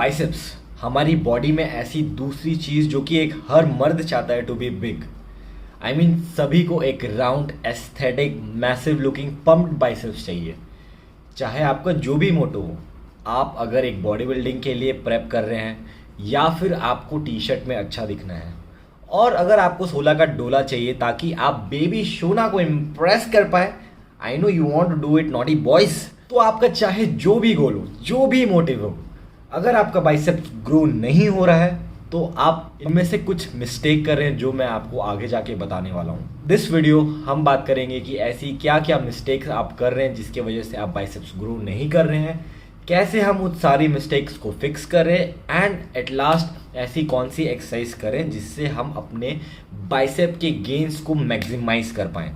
Biceps हमारी body में ऐसी दूसरी चीज जो कि एक हर मर्द चाहता है to be big. I mean सभी को एक round aesthetic massive looking pumped biceps चाहिए। चाहे आपका जो भी मोटो हो, आप अगर एक बॉडी बिल्डिंग के लिए प्रेप कर रहे हैं या फिर आपको टी शर्ट में अच्छा दिखना है, और अगर आपको 16 का डोला चाहिए ताकि आप बेबी शोना को इम्प्रेस कर पाए, I know you want to do it naughty boys, तो आपका चाहे जो भी गोल हो, जो भी मोटिव हो, अगर आपका बाइसेप्स ग्रो नहीं हो रहा है तो आप इनमें से कुछ मिस्टेक कर रहे हैं जो मैं आपको आगे जाके बताने वाला हूँ। दिस वीडियो हम बात करेंगे कि ऐसी क्या क्या मिस्टेक्स आप कर रहे हैं जिसकी वजह से आप बाइसेप्स ग्रो नहीं कर रहे हैं, कैसे हम उन सारी मिस्टेक्स को फिक्स करें, एंड एट लास्ट ऐसी कौन सी एक्सरसाइज करें जिससे हम अपने बाइसेप के गेन्स को मैक्सिमाइज कर पाएँ।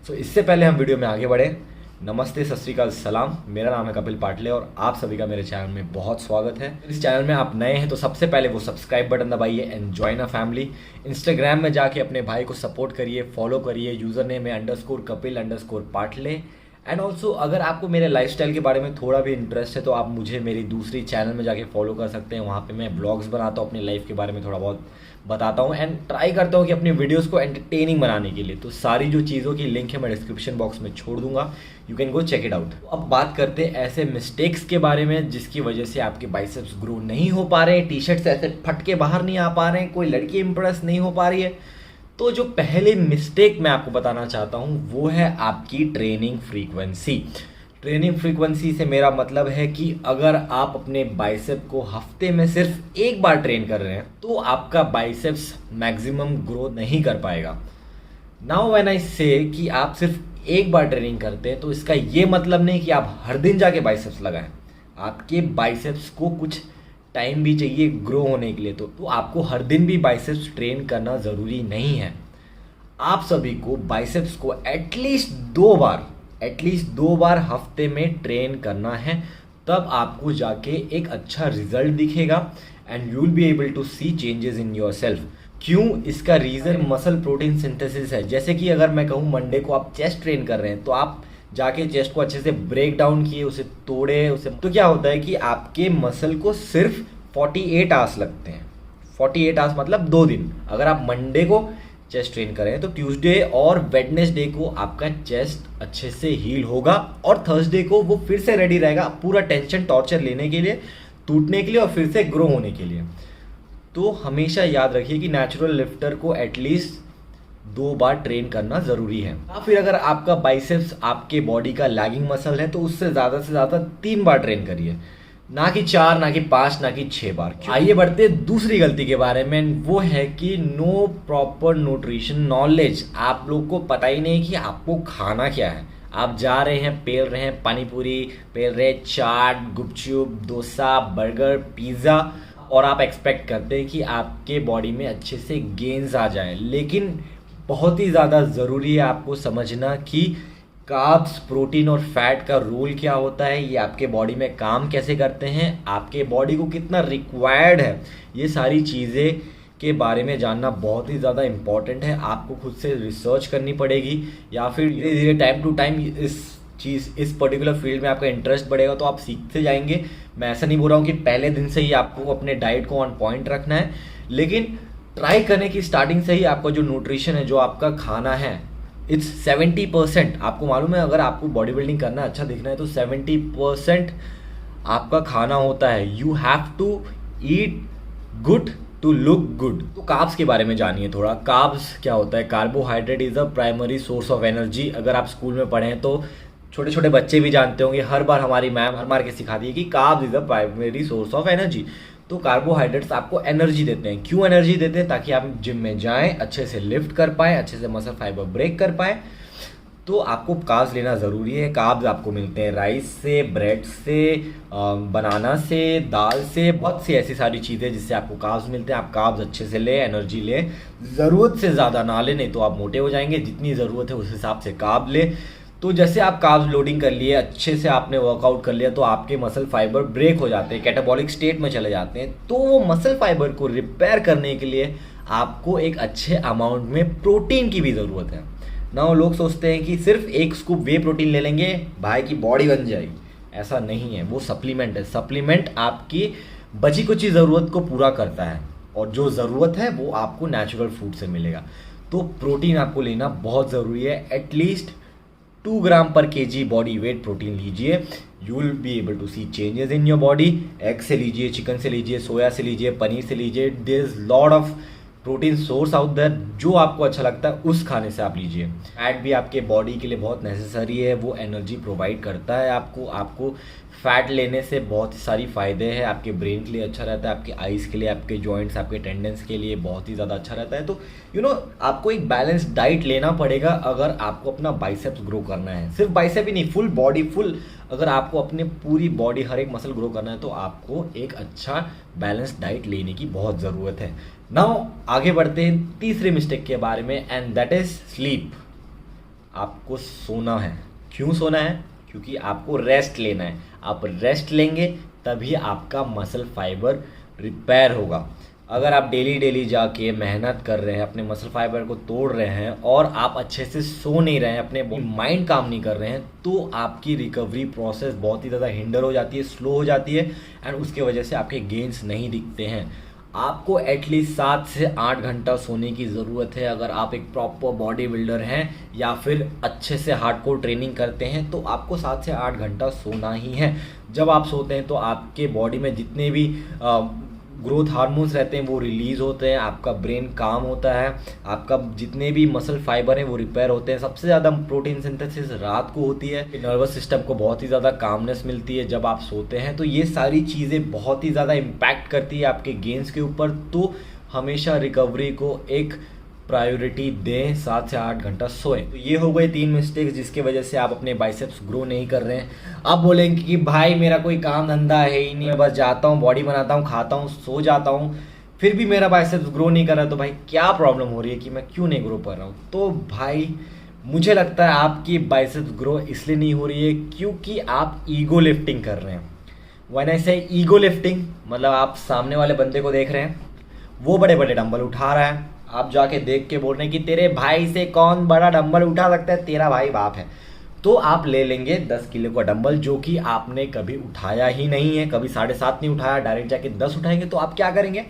सो इससे पहले हम वीडियो में आगे बढ़े, नमस्ते, सत श्री अकाल, सलाम। मेरा नाम है कपिल पाटले और आप सभी का मेरे चैनल में बहुत स्वागत है। इस चैनल में आप नए हैं तो सबसे पहले वो सब्सक्राइब बटन दबाइए and join a family. Instagram में जाके अपने भाई को सपोर्ट करिए, फॉलो करिए, यूजर नेम है _कपिल_पाटले। एंड ऑल्सो अगर आपको मेरे लाइफस्टाइल के बारे में थोड़ा भी इंटरेस्ट है तो आप मुझे मेरी दूसरी चैनल में जाके फॉलो कर सकते हैं। वहाँ पे मैं ब्लॉग्स बनाता हूँ, अपनी लाइफ के बारे में थोड़ा बहुत बताता हूँ एंड ट्राई करता हूँ कि अपनी वीडियोस को एंटरटेनिंग बनाने के लिए। तो सारी जो चीज़ों की लिंक है मैं डिस्क्रिप्शन बॉक्स में छोड़ दूंगा, you can go check it out. अब बात करते हैं ऐसे मिस्टेक्स के बारे में जिसकी वजह से आपके बाइसेप्स ग्रो नहीं हो पा रहे हैं, टी शर्ट से ऐसे फट के बाहर नहीं आ पा रहे हैं, कोई लड़की इंप्रेस नहीं हो पा रही है। तो जो पहले मिस्टेक मैं आपको बताना चाहता हूँ वो है आपकी ट्रेनिंग फ्रीक्वेंसी। ट्रेनिंग फ्रीक्वेंसी से मेरा मतलब है कि अगर आप अपने बाइसेप को हफ्ते में सिर्फ एक बार ट्रेन कर रहे हैं तो आपका बाइसेप्स मैक्सिमम ग्रो नहीं कर पाएगा। नाउ व्हेन आई से कि आप सिर्फ एक बार ट्रेनिंग करते हैं तो इसका ये मतलब नहीं कि आप हर दिन जाके बाइसेप्स लगाएं। आपके बाइसेप्स को कुछ टाइम भी चाहिए ग्रो होने के लिए, तो आपको हर दिन भी बाइसेप्स ट्रेन करना ज़रूरी नहीं है। आप सभी को बाइसेप्स को एटलीस्ट दो बार हफ्ते में ट्रेन करना है, तब आपको जाके एक अच्छा रिजल्ट दिखेगा and you will be able to see changes in yourself. क्यों? इसका रीज़न मसल प्रोटीन सिंथेसिस है। जैसे कि अगर मैं कहूँ मंडे को आप चेस्ट ट्रेन कर रहे हैं तो आप जाके चेस्ट को अच्छे से ब्रेक डाउन किए, उसे तोड़े, उसे तो क्या होता है कि आपके मसल को सिर्फ 48 आवर्स लगते हैं। 48 आवर्स मतलब 2 दिन। अगर आप मंडे को चेस्ट ट्रेन करें तो ट्यूसडे और वेडनेसडे को आपका चेस्ट अच्छे से हील होगा और थर्सडे को वो फिर से रेडी रहेगा पूरा टेंशन टॉर्चर लेने के लिए, टूटने के लिए और फिर से ग्रो होने के लिए। तो हमेशा याद रखिए कि नेचुरल लिफ्टर को एटलीस्ट 2 बार ट्रेन करना ज़रूरी है। या फिर अगर आपका बाइसेप्स आपके बॉडी का लैगिंग मसल है तो उससे ज़्यादा 3 बार ट्रेन करिए, ना कि 4, ना कि 5, ना कि 6 बार। आइए बढ़ते दूसरी गलती के बारे में, वो है कि नो प्रॉपर न्यूट्रिशन नॉलेज। आप लोग को पता ही नहीं कि आपको खाना क्या है। आप जा रहे हैं, पेल रहे हैं पानी पूरी, पेल रहे चाट, गुपचुप, डोसा, बर्गर, पिज़्ज़ा, और आप एक्सपेक्ट करते हैं कि आपके बॉडी में अच्छे से गेन्स आ जाएं। लेकिन बहुत ही ज़्यादा ज़रूरी है आपको समझना कि कार्ब्स, प्रोटीन और फैट का रोल क्या होता है, ये आपके बॉडी में काम कैसे करते हैं, आपके बॉडी को कितना रिक्वायर्ड है, ये सारी चीज़ें के बारे में जानना बहुत ही ज़्यादा इम्पॉर्टेंट है। आपको खुद से रिसर्च करनी पड़ेगी या फिर धीरे धीरे टाइम टू टाइम इस पर्टिकुलर फील्ड में आपका इंटरेस्ट बढ़ेगा तो आप सीखते जाएंगे। मैं ऐसा नहीं बोल रहा हूँ कि पहले दिन से ही आपको अपने डाइट को ऑन पॉइंट रखना है, लेकिन ट्राई करने की स्टार्टिंग से ही आपका जो न्यूट्रिशन है, जो आपका खाना है, इट्स 70%। आपको मालूम है अगर आपको बॉडी बिल्डिंग करना, अच्छा दिखना है तो 70% आपका खाना होता है। You have to eat good to look good. तो कार्ब्स के बारे में जानिए थोड़ा। कार्ब्स क्या होता है? Carbohydrate is a primary source of energy. अगर आप स्कूल में पढ़े हैं तो छोटे छोटे बच्चे भी जानते होंगे, हर बार हमारी मैम हर बार के सिखाती है कि carbs is a primary source of energy. तो कार्बोहाइड्रेट्स आपको एनर्जी देते हैं। क्यों एनर्जी देते हैं? ताकि आप जिम में जाएं, अच्छे से लिफ्ट कर पाएँ, अच्छे से मसल फाइबर ब्रेक कर पाएँ। तो आपको कार्ब्स लेना ज़रूरी है। कार्ब्स आपको मिलते हैं राइस से, ब्रेड से, बनाना से, दाल से, बहुत सी ऐसी सारी चीज़ें जिससे आपको कार्ब्स मिलते हैं। आप कार्ब्स अच्छे से लें, एनर्जी लें, ज़रूरत से ज़्यादा ना लें, नहीं तो आप मोटे हो जाएंगे। जितनी ज़रूरत है उस हिसाब से कार्ब लें। तो जैसे आप कार्ब्स लोडिंग कर लिए, अच्छे से आपने वर्कआउट कर लिया, तो आपके मसल फाइबर ब्रेक हो जाते हैं, कैटाबॉलिक स्टेट में चले जाते हैं। तो वो मसल फाइबर को रिपेयर करने के लिए आपको एक अच्छे अमाउंट में प्रोटीन की भी ज़रूरत है ना। लोग सोचते हैं कि सिर्फ एक स्कूप वे प्रोटीन ले लेंगे, भाई की बॉडी बन जाएगी। ऐसा नहीं है, वो सप्लीमेंट है। सप्लीमेंट आपकी बची कुछ ज़रूरत को पूरा करता है, और जो ज़रूरत है वो आपको नेचुरल फूड से मिलेगा। तो प्रोटीन आपको लेना बहुत ज़रूरी है। एटलीस्ट 2 ग्राम पर केजी बॉडी वेट प्रोटीन लीजिए। You will be able to see changes in your body. Egg से लीजिए, चिकन से लीजिए, सोया से लीजिए, पनीर से लीजिए। There is lot of protein source out there, जो आपको अच्छा लगता है उस खाने से आप लीजिए। फैट भी आपके बॉडी के लिए बहुत नेसेसरी है, वो एनर्जी प्रोवाइड करता है आपको फैट लेने से बहुत सारी फ़ायदे हैं। आपके ब्रेन के लिए अच्छा रहता है, आपके आइज़ के लिए, आपके जॉइंट्स, आपके टेंडेंस के लिए बहुत ही ज़्यादा अच्छा रहता है। तो आपको एक बैलेंस डाइट लेना पड़ेगा अगर आपको अपना बाइसेप्स ग्रो करना है। सिर्फ बाइसेप ही नहीं, फुल बॉडी, फुल अगर आपको अपने पूरी बॉडी हर एक मसल ग्रो करना है तो आपको एक अच्छा बैलेंस डाइट लेने की बहुत ज़रूरत है। नाउ आगे बढ़ते हैं तीसरे मिस्टेक के बारे में, एंड दैट इज स्लीप। आपको सोना है। क्यों सोना है? क्योंकि आपको रेस्ट लेना है। आप रेस्ट लेंगे तभी आपका मसल फाइबर रिपेयर होगा। अगर आप डेली जाके मेहनत कर रहे हैं, अपने मसल फाइबर को तोड़ रहे हैं और आप अच्छे से सो नहीं रहे हैं, अपने माइंड काम नहीं कर रहे हैं, तो आपकी रिकवरी प्रोसेस बहुत ही ज़्यादा हिंडर हो जाती है, स्लो हो जाती है, एंड उसके वजह से आपके गेन्स नहीं दिखते हैं। आपको एटलीस्ट 7 से 8 घंटा सोने की ज़रूरत है। अगर आप एक प्रॉपर बॉडी बिल्डर हैं या फिर अच्छे से हार्डकोर ट्रेनिंग करते हैं तो आपको 7 से 8 घंटा सोना ही है। जब आप सोते हैं तो आपके बॉडी में जितने भी ग्रोथ हार्मोन्स रहते हैं वो रिलीज़ होते हैं, आपका ब्रेन काम होता है, आपका जितने भी मसल फाइबर हैं वो रिपेयर होते हैं। सबसे ज़्यादा प्रोटीन सिंथेसिस रात को होती है। नर्वस सिस्टम को बहुत ही ज़्यादा कामनेस मिलती है जब आप सोते हैं। तो ये सारी चीज़ें बहुत ही ज़्यादा इम्पैक्ट करती है आपके गेन्स के ऊपर। तो हमेशा रिकवरी को एक प्रायोरिटी दें, 7 से 8 घंटा सोएं। तो ये हो गए 3 मिस्टेक्स जिसके वजह से आप अपने बाइसेप्स ग्रो नहीं कर रहे हैं। आप बोलेंगे कि भाई मेरा कोई काम धंधा है ही नहीं, मैं बस जाता हूँ, बॉडी बनाता हूँ, खाता हूँ, सो जाता हूँ, फिर भी मेरा बाइसेप्स ग्रो नहीं कर रहा। तो भाई क्या प्रॉब्लम हो रही है कि मैं क्यों नहीं ग्रो कर रहा हूँ? तो भाई मुझे लगता है आपकी बाइसेप्स ग्रो इसलिए नहीं हो रही है क्योंकि आप ईगो लिफ्टिंग कर रहे हैं। व्हेन आई से ईगो लिफ्टिंग, मतलब आप सामने वाले बंदे को देख रहे हैं, वो बड़े बड़े डंबल उठा रहा है, आप जाके देख के बोल रहे हैं कि तेरे भाई से कौन बड़ा डंबल उठा सकता है, तेरा भाई बाप है। तो आप ले लेंगे 10 किलो का डंबल जो कि आपने कभी उठाया ही नहीं है, कभी 7.5 नहीं उठाया, डायरेक्ट जाके 10 उठाएंगे। तो आप क्या करेंगे?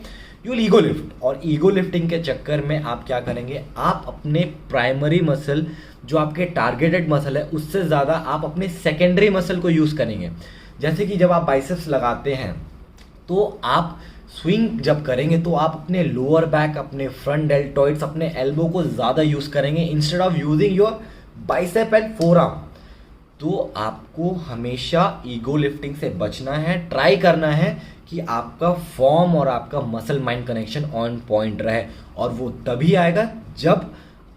You will ego lift. और ईगो लिफ्टिंग के चक्कर में आप क्या करेंगे? आप अपने प्राइमरी मसल, जो आपके टारगेटेड मसल है, उससे ज़्यादा आप अपने सेकेंडरी मसल को यूज़ करेंगे। जैसे कि जब आप बाइसेप्स लगाते हैं तो आप स्विंग जब करेंगे तो आप अपने लोअर बैक, अपने फ्रंट डेल्टॉइड्स, अपने एल्बो को ज़्यादा यूज़ करेंगे instead of using your bicep and forearm. तो आपको हमेशा ईगो लिफ्टिंग से बचना है। ट्राई करना है कि आपका फॉर्म और आपका muscle mind connection on point रहे, और वो तभी आएगा जब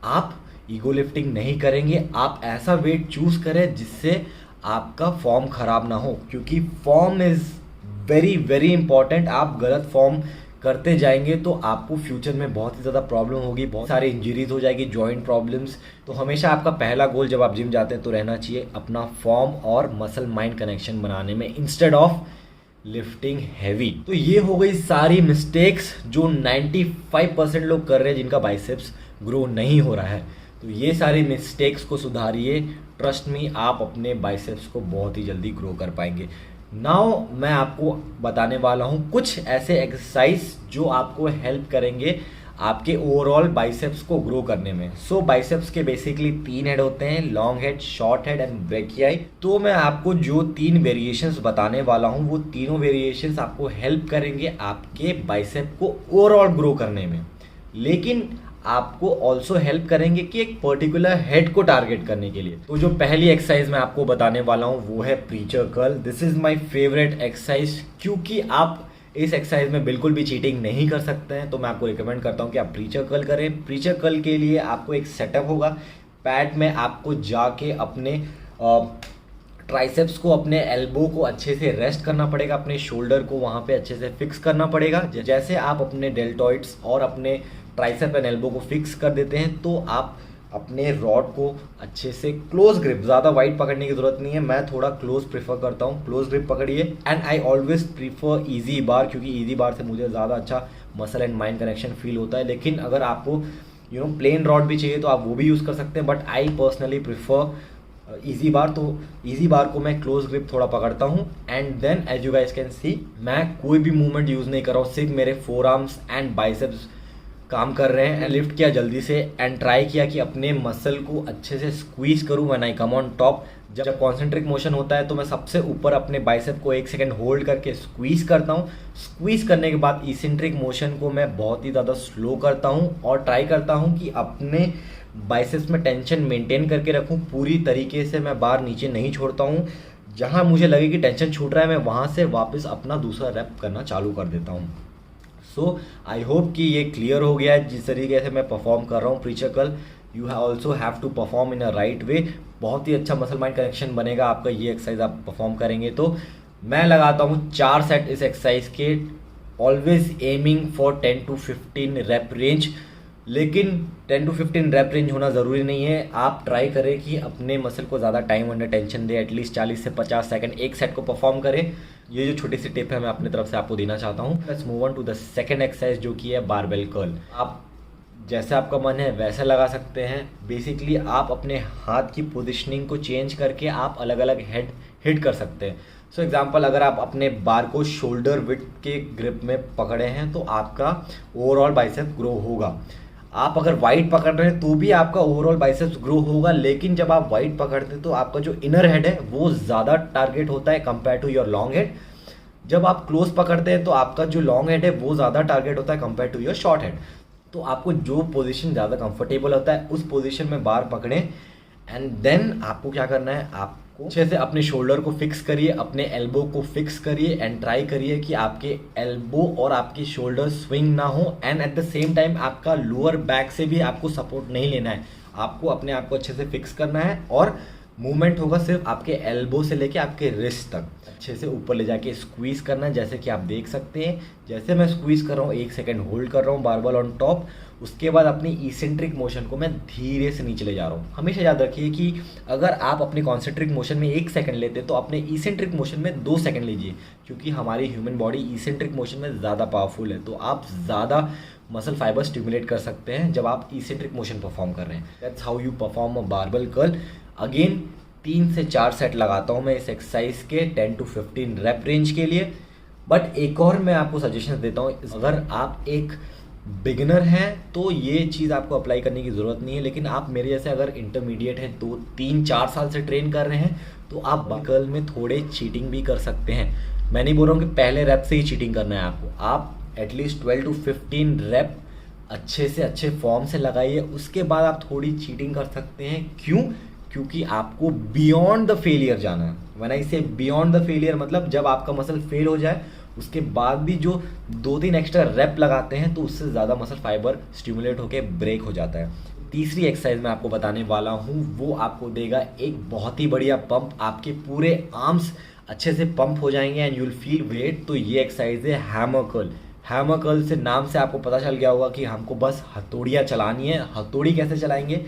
आप ईगो लिफ्टिंग नहीं करेंगे। आप ऐसा वेट चूज़ करें जिससे आपका फॉर्म खराब ना हो, क्योंकि form is very very important. आप गलत फॉर्म करते जाएंगे तो आपको फ्यूचर में बहुत ही ज़्यादा प्रॉब्लम होगी, बहुत सारी इंजरीज हो जाएगी, जॉइंट प्रॉब्लम्स। तो हमेशा आपका पहला गोल जब आप जिम जाते हैं तो रहना चाहिए अपना फॉर्म और मसल माइंड कनेक्शन बनाने में, इंस्टेड ऑफ लिफ्टिंग हैवी। तो ये हो गई सारी मिस्टेक्स जो 95% लोग कर रहे हैं जिनका बाइसेप्स ग्रो नहीं हो रहा है। तो ये सारी मिस्टेक्स को सुधारिए, ट्रस्ट मी, आप अपने बाइसेप्स को बहुत ही जल्दी ग्रो कर पाएंगे। नाउ मैं आपको बताने वाला हूँ कुछ ऐसे एक्सरसाइज जो आपको हेल्प करेंगे आपके ओवरऑल बाइसेप्स को ग्रो करने में। सो बाइसेप्स के बेसिकली 3 हेड होते हैं, long head, short head and brachii. तो मैं आपको जो 3 वेरिएशंस बताने वाला हूँ वो तीनों वेरिएशंस आपको हेल्प करेंगे आपके बाइसेप को ओवरऑल ग्रो करने में, लेकिन आपको ऑल्सो हेल्प करेंगे कि एक पर्टिकुलर हेड को टारगेट करने के लिए। तो जो पहली एक्सरसाइज मैं आपको बताने वाला हूँ वो है preacher curl. This is my favourite exercise, क्योंकि आप इस एक्सरसाइज में बिल्कुल भी चीटिंग नहीं कर सकते हैं। तो मैं आपको रिकमेंड करता हूँ कि आप प्रीचर कर्ल करें। प्रीचर कर्ल के लिए आपको एक सेटअप होगा। पैड में आपको जाके अपने ट्राइसेप्स को, अपने एल्बो को अच्छे से रेस्ट करना पड़ेगा, अपने शोल्डर को वहाँ पे अच्छे से फिक्स करना पड़ेगा। जैसे आप अपने डेल्टॉइड्स और अपने ट्राइसेप एंड एल्बो को फिक्स कर देते हैं तो आप अपने रॉड को अच्छे से क्लोज ग्रिप, ज़्यादा वाइड पकड़ने की जरूरत नहीं है, मैं थोड़ा क्लोज प्रीफर करता हूँ, क्लोज ग्रिप पकड़िए। And I always prefer easy bar, क्योंकि इजी बार से मुझे ज़्यादा अच्छा muscle and mind connection feel होता है। लेकिन अगर आपको प्लेन रॉड भी चाहिए तो आप वो भी यूज़ कर सकते हैं, but I personally prefer easy bar को मैं क्लोज ग्रिप थोड़ा पकड़ता हूँ and then as you guys can see मैं कोई भी मूवमेंट यूज़ नहीं कर रहा हूँ, सिर्फ मेरे फोर आर्म्स एंड बाइसेप्स काम कर रहे हैं। लिफ्ट किया जल्दी से एंड ट्राई किया कि अपने मसल को अच्छे से स्क्वीज करूँ when I come on top. जब कॉन्सेंट्रिक मोशन होता है तो मैं सबसे ऊपर अपने बाइसेप को 1 सेकंड होल्ड करके स्क्वीज करता हूँ। स्क्वीज करने के बाद इसेंट्रिक मोशन को मैं बहुत ही ज़्यादा स्लो करता हूँ और ट्राई करता हूँ कि अपने बाइसेप्स में टेंशन मेंटेन करके रखूँ। पूरी तरीके से मैं बार नीचे नहीं छोड़ता हूँ, जहाँ मुझे लगे कि टेंशन छूट रहा है मैं वहाँ से वापस अपना दूसरा रैप करना चालू कर देता हूँ। सो आई होप कि ये क्लियर हो गया है जिस तरीके से मैं परफॉर्म कर रहा हूँ preacher curl. You also have to perform in a right way. बहुत ही अच्छा मसल माइंड कनेक्शन बनेगा आपका ये एक्सरसाइज आप परफॉर्म करेंगे तो। मैं लगाता हूँ 4 सेट इस एक्सरसाइज के, always aiming for 10 to 15 rape range. लेकिन 10 to 15 रेप रेंज होना ज़रूरी नहीं है, आप ट्राई करें कि अपने मसल को ज़्यादा टाइम अंडर टेंशन दे, एटलीस्ट 40 से 50 सेकंड एक सेट को परफॉर्म करें। ये जो छोटी सी टिप है मैं अपनी तरफ से आपको देना चाहता हूँ। Let's move on to the second exercise जो कि है बारबेल कर्ल। आप जैसे आपका मन है वैसे लगा सकते हैं। बेसिकली आप अपने हाथ की पोजिशनिंग को चेंज करके आप अलग अलग हेड हिट कर सकते हैं। सो एग्जांपल, अगर आप अपने बार को शोल्डर विड्थ के ग्रिप में पकड़े हैं तो आपका ओवरऑल बाइसेप ग्रो होगा। आप अगर वाइड पकड़ रहे हैं तो भी आपका ओवरऑल बाइसेप्स ग्रो होगा, लेकिन जब आप वाइड पकड़ते हैं तो आपका जो इनर हेड है वो ज़्यादा टारगेट होता है compare to your long head. जब आप क्लोज पकड़ते हैं तो आपका जो लॉन्ग हेड है वो ज़्यादा टारगेट होता है compare to your short head. तो आपको जो पोजीशन ज़्यादा कंफर्टेबल होता है उस पोजीशन में बार पकड़ें एंड देन आपको क्या करना है, आपको अच्छे से अपने शोल्डर को फिक्स करिए, अपने एल्बो को फिक्स करिए एंड ट्राई करिए कि आपके एल्बो और आपकी शोल्डर स्विंग ना हो and at the same time आपका लोअर बैक से भी आपको सपोर्ट नहीं लेना है। आपको अपने आप को अच्छे से फिक्स करना है और मूवमेंट होगा सिर्फ आपके एल्बो से लेके आपके रिस्ट तक, अच्छे से ऊपर ले जाके स्क्वीज करना है। जैसे कि आप देख सकते हैं, जैसे मैं स्क्वीज कर रहा हूँ 1 सेकंड होल्ड कर रहा हूँ बारबल ऑन टॉप, उसके बाद अपनी इसेंट्रिक मोशन को मैं धीरे से नीचे ले जा रहा हूँ। हमेशा याद रखिए कि अगर आप अपने कॉन्सेंट्रिक मोशन में 1 सेकंड लेते तो अपने इसेंट्रिक मोशन में 2 सेकंड लीजिए, क्योंकि हमारी ह्यूमन बॉडी इसेंट्रिक मोशन में ज़्यादा पावरफुल है। तो आप ज़्यादा मसल फाइबर स्टिमुलेट कर सकते हैं जब आप इसेंट्रिक मोशन परफॉर्म कर रहे हैं। That's how you perform a barbell curl. Again 3 से 4 सेट लगाता हूँ मैं इस एक्सरसाइज के 10 to 15 रेप रेंज के लिए। बट एक और मैं आपको सजेशन देता हूँ, अगर आप एक बिगिनर हैं तो ये चीज़ आपको अप्लाई करने की ज़रूरत नहीं है, लेकिन आप मेरे जैसे अगर इंटरमीडिएट हैं 2, 3, 4 साल से ट्रेन कर रहे हैं तो आप कर्ल में थोड़े चीटिंग भी कर सकते हैं। मैं नहीं बोल रहा हूँ कि पहले रेप से ही चीटिंग करना है आपको, आप एटलीस्ट 12 to 15 रेप अच्छे से अच्छे फॉर्म से लगाइए, उसके बाद आप थोड़ी चीटिंग कर सकते हैं। क्यों? क्योंकि आपको बियॉन्ड द फेलियर जाना है। व्हेन आई से बियॉन्ड द फेलियर मतलब जब आपका मसल फेल हो जाए उसके बाद भी जो 2-3 एक्स्ट्रा रेप लगाते हैं तो उससे ज़्यादा मसल फाइबर स्टिमुलेट होकर ब्रेक हो जाता है। तीसरी एक्सरसाइज मैं आपको बताने वाला हूँ, वो आपको देगा एक बहुत ही बढ़िया पंप, आपके पूरे आर्म्स अच्छे से पंप हो जाएंगे and you will feel weight. तो ये एक्सरसाइज है हैमर कर्ल। हैमर कर्ल से नाम से आपको पता चल गया होगा कि हमको बस हथौड़ियाँ चलानी है। हथौड़ी कैसे चलाएंगे,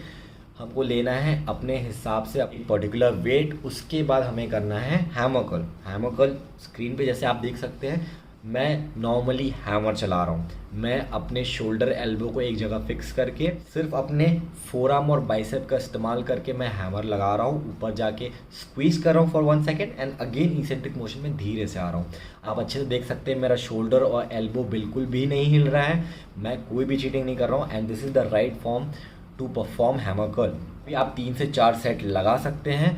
हमको लेना है अपने हिसाब से अपनी पर्टिकुलर वेट, उसके बाद हमें करना है hammer curl. Hammer curl screen पे जैसे आप देख सकते हैं, मैं नॉर्मली हैमर चला रहा हूँ। मैं अपने शोल्डर एल्बो को एक जगह फिक्स करके सिर्फ अपने फोरआर्म और बाइसेप का इस्तेमाल करके मैं हैमर लगा रहा हूँ, ऊपर जाके स्क्वीज कर रहा हूँ for 1 second and again eccentric motion में धीरे से आ रहा हूँ। आप अच्छे से देख सकते हैं मेरा शोल्डर और एल्बो बिल्कुल भी नहीं हिल रहा है, मैं कोई भी चीटिंग नहीं कर रहा हूँ and this is the right form to perform hammer curl. भी आप 3 से 4 सेट लगा सकते हैं,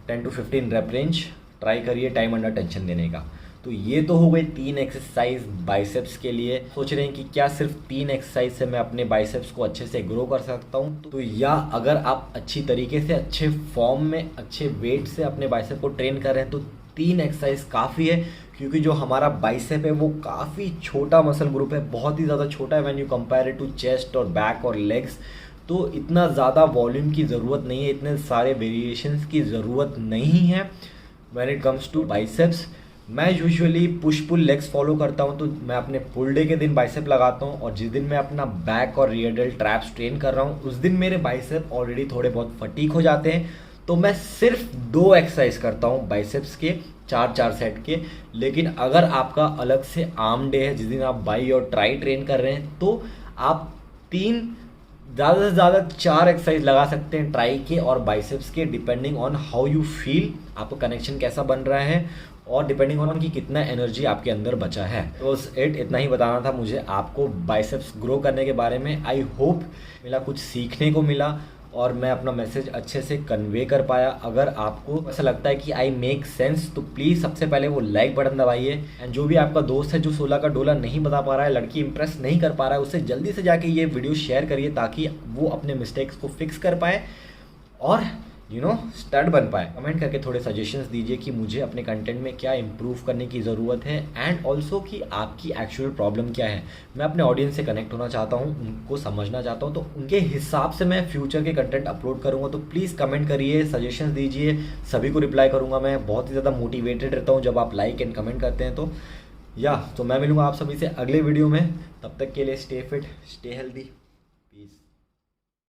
10 to 15 रेप रेंज ट्राई करिए टाइम अंडर टेंशन देने का। तो ये तो हो गई 3 एक्सरसाइज बाइसेप्स के लिए। सोच रहे हैं कि क्या सिर्फ 3 एक्सरसाइज से मैं अपने बाइसेप्स को अच्छे से ग्रो कर सकता हूँ? तो या अगर आप अच्छी तरीके से अच्छे फॉर्म में अच्छे वेट से अपने बाइसेप को ट्रेन कर रहे हैं तो 3 एक्सरसाइज काफ़ी है, क्योंकि जो हमारा बाइसेप है वो काफ़ी छोटा मसल ग्रुप है, बहुत ही ज़्यादा छोटा है when you compare it to chest और बैक और लेग्स। तो इतना ज़्यादा वॉल्यूम की ज़रूरत नहीं है, इतने सारे वेरिएशंस की ज़रूरत नहीं है when it comes to biceps. मैं usually push pull legs follow करता हूं, तो मैं अपने पुल डे के दिन बाइसेप लगाता हूं और जिस दिन मैं अपना बैक और रियर डेल्ट ट्रैप्स ट्रेन कर रहा हूं उस दिन मेरे बाइसेप ऑलरेडी थोड़े बहुत फटीक हो जाते हैं। तो मैं सिर्फ 2 एक्सरसाइज करता हूं बाइसेप्स के 4-4 सेट के। लेकिन अगर आपका अलग से आर्म डे है जिस दिन आप बाई और ट्राई ट्रेन कर रहे हैं तो आप 3 ज़्यादा से ज़्यादा 4 एक्सरसाइज लगा सकते हैं ट्राई के और बाइसेप्स के, depending on how you feel, आपका कनेक्शन कैसा बन रहा है और डिपेंडिंग ऑन कि कितना एनर्जी आपके अंदर बचा है। तो इतना ही बताना था मुझे आपको बाइसेप्स ग्रो करने के बारे में। आई होप मिला, कुछ सीखने को मिला और मैं अपना मैसेज अच्छे से कन्वे कर पाया। अगर आपको ऐसा लगता है कि आई मेक सेंस तो प्लीज़ सबसे पहले वो लाइक बटन दबाइए। एंड जो भी आपका दोस्त है जो 16 का डोला नहीं बता पा रहा है, लड़की इंप्रेस नहीं कर पा रहा है, उससे जल्दी से जाके ये वीडियो शेयर करिए ताकि वो अपने मिस्टेक्स को फिक्स कर पाए और स्टार्ट बन पाए। कमेंट करके थोड़े सजेशंस दीजिए कि मुझे अपने कंटेंट में क्या इंप्रूव करने की ज़रूरत है एंड ऑल्सो कि आपकी एक्चुअल प्रॉब्लम क्या है। मैं अपने ऑडियंस से कनेक्ट होना चाहता हूँ, उनको समझना चाहता हूँ, तो उनके हिसाब से मैं फ्यूचर के कंटेंट अपलोड करूँगा। तो प्लीज़ कमेंट करिए, सजेशंस दीजिए, सभी को रिप्लाई करूँगा। मैं बहुत ही ज़्यादा मोटिवेटेड रहता हूँ जब आप लाइक एंड कमेंट करते हैं। तो मैं मिलूँगा आप सभी से अगले वीडियो में। तब तक के लिए स्टे फिट, स्टे हेल्दी।